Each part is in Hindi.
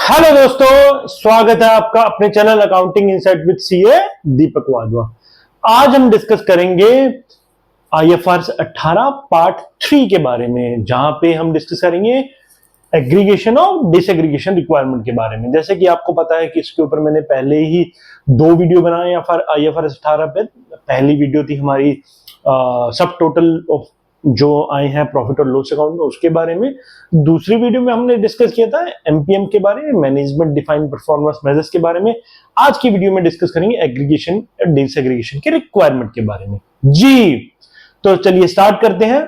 हेलो दोस्तों, स्वागत है आपका अपने channel accounting insight with CA Deepak Wadhwa. आज हम डिस्कस करेंगे आईएफआरएस 18 पार्ट 3 के बारे में, जहां पे हम डिस्कस करेंगे एग्रीगेशन और डिसएग्रीगेशन रिक्वायरमेंट के बारे में। जैसे कि आपको पता है कि इसके ऊपर मैंने पहले ही 2 वीडियो बनाए आईएफआरएस 18 पे। पहली वीडियो थी हमारी सब टोटल ऑफ जो आए हैं प्रॉफिट और लॉस अकाउंट में, उसके बारे में। दूसरी वीडियो में हमने डिस्कस किया था एमपीएम के बारे में, मैनेजमेंट डिफाइंड परफॉर्मेंस मेजर्स के बारे में। आज की वीडियो में डिस्कस करेंगे एग्रीगेशन और डिसएग्रीगेशन के रिक्वायरमेंट के बारे में जी। तो चलिए स्टार्ट करते हैं।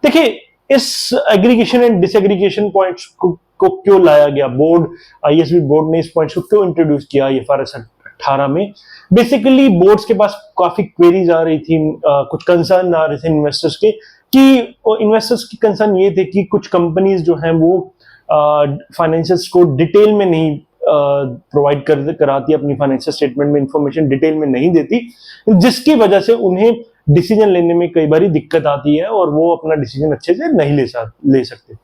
देखिए, इस एग्रीगेशन एंड डिसएग्रीगेशन पॉइंट्स को क्यों लाया गया, बोर्ड आईएसबी बोर्ड ने इस पॉइंट्स को क्यों इंट्रोड्यूस किया आईएफआरएस 18 में। बेसिकली बोर्ड्स के पास काफी क्वेरीज आ रही थी, कुछ कंसर्न आ रहे थे इन्वेस्टर्स के, कि इन्वेस्टर्स की कंसर्न ये थे कि कुछ कंपनीज जो हैं वो फाइनेंशियल्स को डिटेल में नहीं प्रोवाइड कराती, अपनी फाइनेंशियल स्टेटमेंट में इंफॉर्मेशन डिटेल में नहीं देती, जिसकी वजह से उन्हें डिसीजन लेने में कई बार दिक्कत आती है और वो अपना डिसीजन अच्छे से नहीं ले सकते।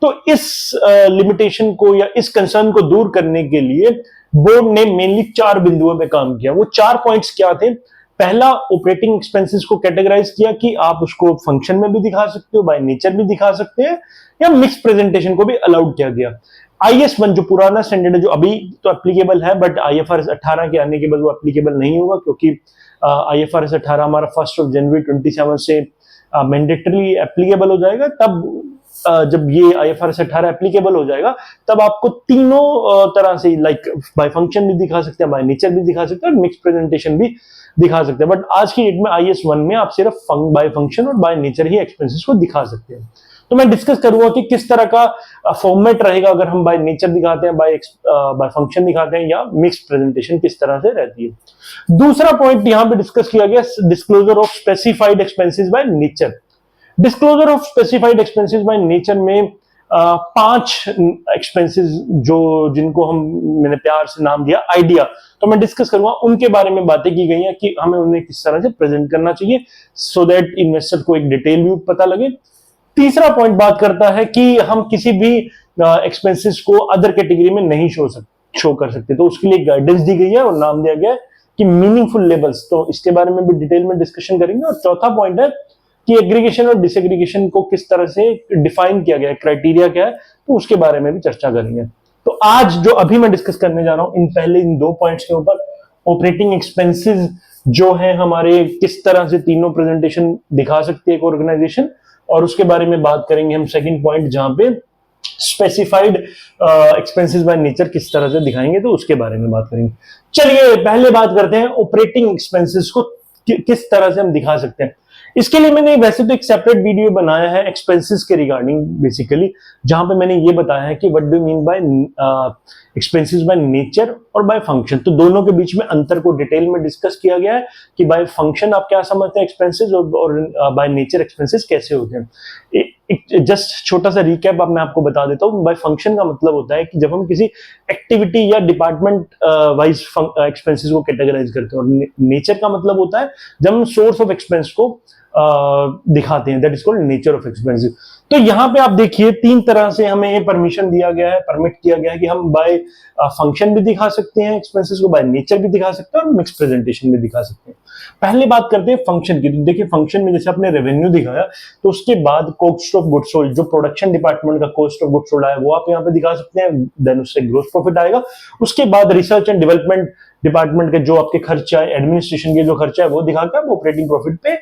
तो इस लिमिटेशन को या इस कंसर्न को दूर करने के लिए बोर्ड ने मेनली 4 बिंदुओं पे काम किया। वो 4 पॉइंट्स क्या थे? पहला, ऑपरेटिंग एक्सपेंसेस को कैटेगराइज किया कि आप उसको फंक्शन में भी दिखा सकते हो, बाय नेचर भी दिखा सकते हैं, या मिक्स प्रेजेंटेशन को भी अलाउड किया गया। IS1 जो पुराना स्टैंडर्ड है, जो अभी तो एप्लीकेबल है, बट आईएफआरएस 18 के आने के बाद वो एप्लीकेबल नहीं होगा, क्योंकि आईएफआरएस 18 हमारा 1 जनवरी 27 से मैंडेटरी एप्लीकेबल हो जाएगा। तब जब ये आईएफआरएस 18 एप्लीकेबल हो जाएगा, तब आपको तीनों तरह से, लाइक बाय फंक्शन भी दिखा सकते हैं, बाय नेचर भी दिखा सकते हैं, और मिक्स प्रेजेंटेशन भी दिखा सकते हैं। बट आज की डेट में IS1 में आप सिर्फ बाय फंक्शन और बाय नेचर ही एक्सपेंसेस को दिखा सकते हैं। तो मैं डिस्कस करूंगा कि किस तरह का फॉर्मेट रहेगा अगर हम बाय नेचर दिखाते हैं, बाय फंक्शन दिखाते हैं, या मिक्स प्रेजेंटेशन किस तरह से रहती है। दूसरा पॉइंट यहां पे डिस्कस किया गया, disclosure of specified expenses by nature. Disclosure of specified expenses by nature में 5 एक्सपेंसेस जिनको मैंने प्यार से नाम दिया आइडिया, तो मैं डिस्कस करूंगा उनके बारे में बातें की गई हैं कि हमें उन्हें किस तरह से प्रेजेंट करना चाहिए, सो दैट इन्वेस्टर को एक डिटेल व्यू पता लगे। तीसरा पॉइंट बात करता है कि हम किसी भी एक्सपेंसेस को अदर कैटेगरी में नहीं शो कर सकते, तो उसके लिए गाइडेंस दी गई है और नाम दिया गया है कि मीनिंगफुल लेबल्स, तो इसके बारे में भी डिटेल में डिस्कशन करेंगे। और चौथा पॉइंट है कि एग्रीगेशन और डिसएग्रीगेशन को किस तरह से डिफाइन किया गया है, क्राइटेरिया क्या है, तो उसके बारे में भी चर्चा करेंगे। तो आज जो अभी मैं डिस्कस करने जा रहा हूं, इन 2 पॉइंट्स के ऊपर, ऑपरेटिंग एक्सपेंसेस जो है हमारे, किस तरह से तीनों प्रेजेंटेशन दिखा सकती है एक ऑर्गेनाइजेशन, और उसके बारे में बात करेंगे हम सेकंड पॉइंट, जहां पे स्पेसिफाइड एक्सपेंसेस बाय नेचर किस तरह से दिखाएंगे, तो उसके बारे में बात करेंगे। चलिए पहले बात करते हैं ऑपरेटिंग एक्सपेंसेस को किस तरह से हम दिखा सकते हैं। इसके लिए मैंने वैसे तो एक सेपरेट वीडियो बनाया है एक्सपेंसेस के रिगार्डिंग, बेसिकली, जहां पे मैंने ये बताया है कि what do mean by expenses by nature और बाय फंक्शन। तो दोनों के बीच में अंतर को डिटेल में डिस्कस किया गया है कि बाय फंक्शन आप क्या समझते हैं एक्सपेंसेस, और बाय नेचर एक्सपेंसेस कैसे होते हैं। जस्ट छोटा सा रिकैप अब मैं आपको बता देता हूँ। बाय फंक्शन का मतलब होता है कि जब हम किसी एक्टिविटी या डिपार्टमेंट वाइज एक्सपेंसेस को कैटेगराइज करते हैं, और नेचर का मतलब होता है जब हम सोर्स ऑफ एक्सपेंस को दिखाते हैं, that is called nature of expenses. तो यहाँ पे आप देखिए 3 तरह से हमें परमिशन दिया गया है, परमिट किया गया है कि हम बाय फंक्शन भी दिखा सकते हैं एक्सपेंसेस को, बाय नेचर भी दिखा सकते हैं, और मिक्स प्रेजेंटेशन भी दिखा सकते हैं। पहले बात करते हैं फंक्शन की। तो देखिए फंक्शन में जैसे आपने रेवेन्यू दिखाया, तो उसके बाद कॉस्ट ऑफ गुड्स सोल्ड, जो प्रोडक्शन डिपार्टमेंट का कॉस्ट ऑफ गुड्स सोल्ड आया वो आप यहाँ पे दिखा सकते हैं, देन उससे ग्रोस प्रॉफिट आएगा। उसके बाद रिसर्च एंड डेवलपमेंट डिपार्टमेंट के जो आपके खर्चा है, एडमिनिस्ट्रेशन के जो खर्चा है, वो दिखाकर आप ऑपरेटिंग प्रॉफिट पे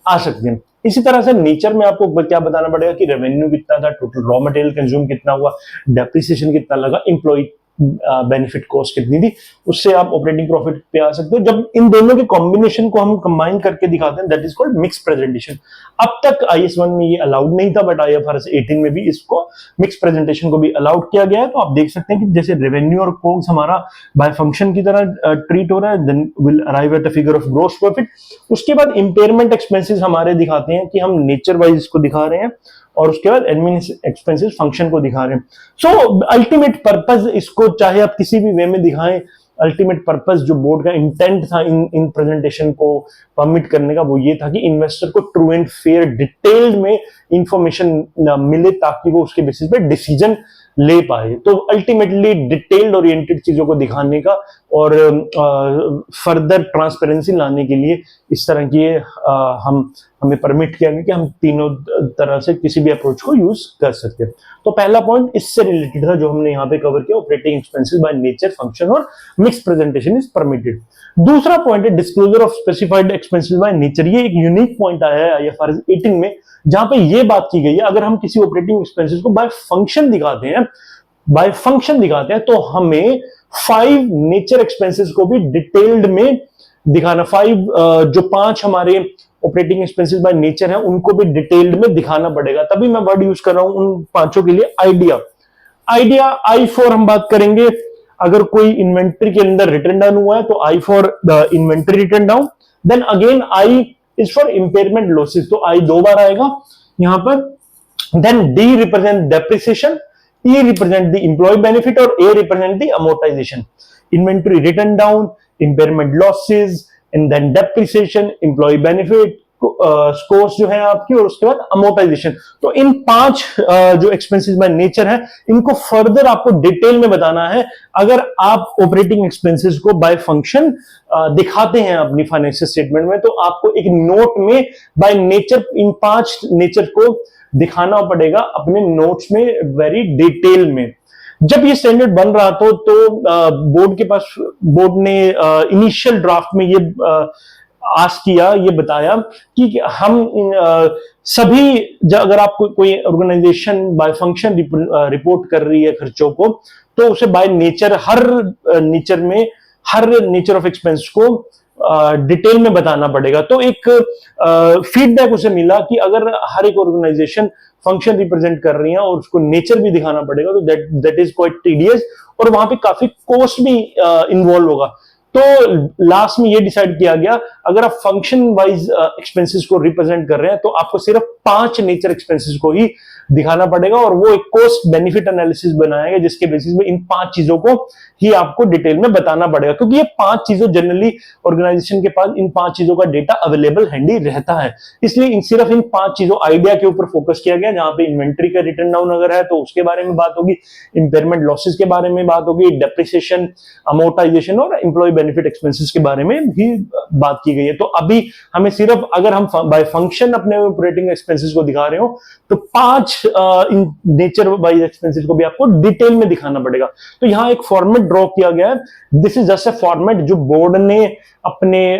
आ सकते हैं। इसी तरह से नेचर में आपको क्या बताना पड़ेगा कि रेवेन्यू कितना था, टोटल रॉ मटेरियल कंज्यूम कितना हुआ, डेप्रिसिएशन कितना लगा, एम्प्लॉय बेनिफिट कॉस्ट कितनी थी, उससे आप ऑपरेटिंग प्रॉफिट पे आ सकते हो। जब इन दोनों के कॉम्बिनेशन को हम कंबाइन करके दिखाते हैं, that is called mix presentation. अब तक IS1 में ये अलाउड नहीं था, बट IFRS 18 में भी इसको मिक्स प्रेजेंटेशन को भी अलाउड किया गया है। तो आप देख सकते हैं कि जैसे रेवेन्यू और कॉग्स हमारा बाय फंक्शन की तरह ट्रीट हो रहा है, then will arrive at a figure of gross profit. उसके बाद इंपेयरमेंट एक्सपेंसेस हमारे दिखाते हैं कि हम नेचर वाइज इसको दिखा रहे हैं, और उसके बाद एडमिन एक्सपेंसेस फंक्शन को दिखा रहे हैं। सो अल्टीमेट पर्पस इसको, चाहे आप किसी भी वे में दिखाएं, अल्टीमेट पर्पस जो बोर्ड का इंटेंट था इन प्रेजेंटेशन को परमिट करने का, वो ये था कि इन्वेस्टर को ट्रू एंड फेयर डिटेल्ड में इंफॉर्मेशन मिले, ताकि वो उसके बेसिस पे डिसीजन ले पाए। तो अल्टीमेटली डिटेल्ड ओरिएंटेड चीजों को दिखाने का और फर्दर ट्रांसपेरेंसी लाने के लिए इस तरह की हमें परमिट किया गया कि हम तीनों तरह से किसी भी अप्रोच को यूज कर सकते हैं। तो पहला पॉइंट इससे रिलेटेड था जो हमने यहाँ पे कवर किया, operating expenses by nature, function और मिक्स प्रेजेंटेशन इज परमिटेड। दूसरा पॉइंट है disclosure of specified expenses by nature. ये एक यूनिक पॉइंट आया है आईएफआरएस 18 में, जहां पे ये बात की गई है अगर हम किसी ऑपरेटिंग एक्सपेंसेस को बाय फंक्शन दिखाते हैं तो हमें 5 नेचर एक्सपेंसेस को भी डिटेल्ड में दिखाना, 5 हमारे ऑपरेटिंग एक्सपेंसेस बाय नेचर है उनको भी डिटेल्ड में दिखाना पड़ेगा। तभी मैं वर्ड यूज कर रहा हूं उन 5 के लिए। आइडिया I4 हम बात करेंगे। अगर कोई इन्वेंट्री के अंदर रिटर्न डाउन हुआ है तो I for the inventory return down. Then again I is for impairment losses, तो I 2 बार आएगा यहां पर। Then D represent depreciation, E represent the employee benefit और A represent the amortisation. Inventory return down, impairment losses and then depreciation, employee benefit, scores जो है आपकी, और उसके बाद अमोर्टाइजेशन। तो इन 5 जो एक्सपेंसेस बाय नेचर है इनको फर्दर आपको डिटेल में बताना है। अगर आप ऑपरेटिंग एक्सपेंसेस को बाय फंक्शन दिखाते हैं अपनी फाइनेंशियल स्टेटमेंट में, तो आपको एक नोट में बाय नेचर इन 5 नेचर को दिखाना पड़ेगा अपने नोट्स में वेरी डिटेल में। जब ये स्टैंडर्ड बन रहा था तो बोर्ड ने इनिशियल ड्राफ्ट में ये आस्क किया, ये बताया कि हम सभी अगर आप कोई ऑर्गेनाइजेशन बाय फंक्शन रिपोर्ट कर रही है खर्चों को, तो उसे by nature her nature of expense को डिटेल में बताना पड़ेगा। तो एक फीडबैक उसे मिला कि अगर हर एक ऑर्गेनाइजेशन फंक्शन रिप्रेजेंट कर रही है और उसको नेचर भी दिखाना पड़ेगा तो दैट इज क्वाइट टीडियस और वहां पे काफी कॉस्ट भी इन्वॉल्व होगा। तो लास्ट में ये डिसाइड किया गया अगर आप फंक्शन वाइज एक्सपेंसेस को रिप्रेजेंट कर रहे हैं तो आपको सिर्फ 5 नेचर एक्सपेंसेस को ही दिखाना पड़ेगा और वो एक कॉस्ट बेनिफिट एनालिसिस बनाएगा जिसके बेसिस में इन 5 चीजों को ही आपको डिटेल में बताना पड़ेगा, क्योंकि ये 5 चीजों जनरली ऑर्गेनाइजेशन के पास इन 5 चीजों का डेटा अवेलेबल हैंडी रहता है। इसलिए सिर्फ इन 5 चीजों आइडिया के ऊपर फोकस किया गया, जहां पे इन्वेंट्री का रिटर्न डाउन अगर है तो उसके बारे में बात होगी, इंपेयरमेंट लॉसेस के बारे में बात होगी, डेप्रिसिएशन, अमोर्टाइजेशन और एम्प्लॉय बेनिफिट एक्सपेंसेस के बारे में भी बात की गई है। तो अभी हमें सिर्फ अगर हम बाय फंक्शन अपने ऑपरेटिंग एक्सपेंसेस को दिखा रहे हो तो 5 इन नेचर वाइज एक्सपेंसेस को भी आपको डिटेल में दिखाना पड़ेगा। तो यहां एक फॉर्मेट ड्रॉ किया गया है, this is just a format जो बोर्ड ने अपने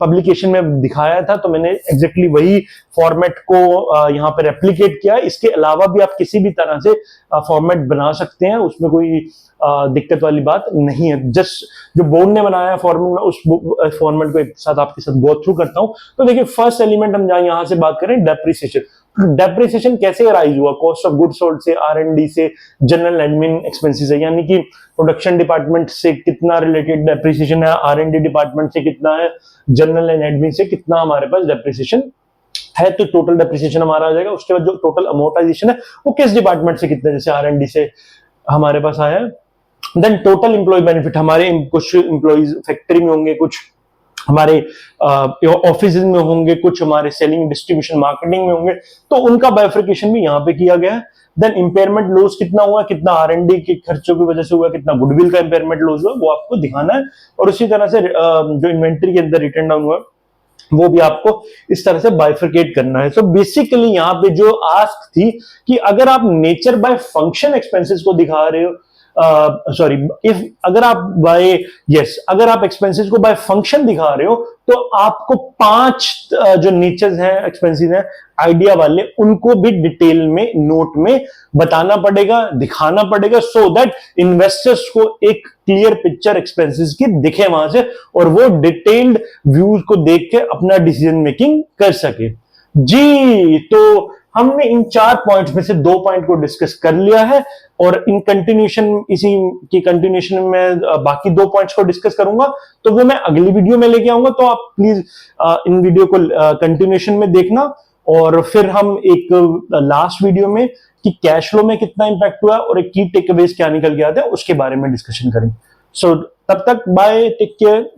पब्लिकेशन में दिखाया था, तो मैंने एग्जैक्टली वही फॉर्मेट को यहां पे रेप्लिकेट किया। इसके अलावा भी आप किसी भी तरह से फॉर्मेट बना सकते हैं, उसमें कोई दिक्कत वाली बात नहीं है। जस्ट जो बोर्ड ने बनाया फॉर्मेट में उस फॉर्मेट को एक साथ आपके साथ गो थ्रू करता हूं। तो देखिए फर्स्ट एलिमेंट हम जहां यहां से बात करें डेप्रिसिएशन। डेप्रिसिएशन कैसे अराइज हुआ? कॉस्ट ऑफ गुड्स सोल्ड से, R&D से, जनरल एडमिन एक्सपेंसेस है, यानी कि प्रोडक्शन डिपार्टमेंट से कितना रिलेटेड डेप्रिसिएशन है, R&D डिपार्टमेंट से कितना है, जनरल एंड एडमिन से कितना हमारे पास डेप्रिसिएशन है, तो टोटल डेप्रिसिएशन हमारा आ जाएगा। उसके बाद जो टोटल अमोर्टाइजेशन है वो किस डिपार्टमेंट से कितना, जैसे R&D से हमारे पास आया है। देन टोटल एम्प्लॉय बेनिफिट, हमारे कुछ एम्प्लॉइज फैक्ट्री में होंगे, कुछ हमारे ऑफिस में होंगे, कुछ हमारे सेलिंग, डिस्ट्रीब्यूशन, मार्केटिंग में होंगे, तो उनका बाइफर्केशन भी यहाँ पे किया गया है। देन इंपेयरमेंट लॉस कितना हुआ, कितना R&D के खर्चों की वजह से हुआ, कितना गुडविल का इंपेयरमेंट लॉस हुआ, वो आपको दिखाना है। और उसी तरह से जो इन्वेंट्री के अंदर रिटर्न डाउन हुआ वो भी आपको इस तरह से बाइफर्केट करना है। सो बेसिकली यहाँ पे जो आस्क थी कि अगर आप नेचर बाय फंक्शन एक्सपेंसेस को दिखा रहे हो, अगर आप एक्सपेंसेस को बाय फंक्शन दिखा रहे हो तो आपको 5 जो नेचर्स हैं, एक्सपेंसेस हैं आइडिया वाले, उनको भी डिटेल में नोट में बताना पड़ेगा, दिखाना पड़ेगा, सो दैट इन्वेस्टर्स को एक क्लियर पिक्चर एक्सपेंसेस की दिखे वहां से और वो डिटेल्ड व्यूज को देख के अपना डिसीजन मेकिंग कर सके। जी, तो हमने इन 4 पॉइंट्स में से 2 पॉइंट को डिस्कस कर लिया है और इसी की कंटिन्यूशन में बाकी 2 पॉइंट्स को डिस्कस करूंगा, तो वो मैं अगली वीडियो में लेके आऊंगा। तो आप प्लीज इन वीडियो को कंटिन्यूशन में देखना और फिर हम एक लास्ट वीडियो में कि कैश फ्लो में कितना इंपैक्ट हुआ और एक की टेकअवेज क्या निकल के आते हैं उसके बारे में डिस्कशन करें। सो तब तक बाय, टेक केयर।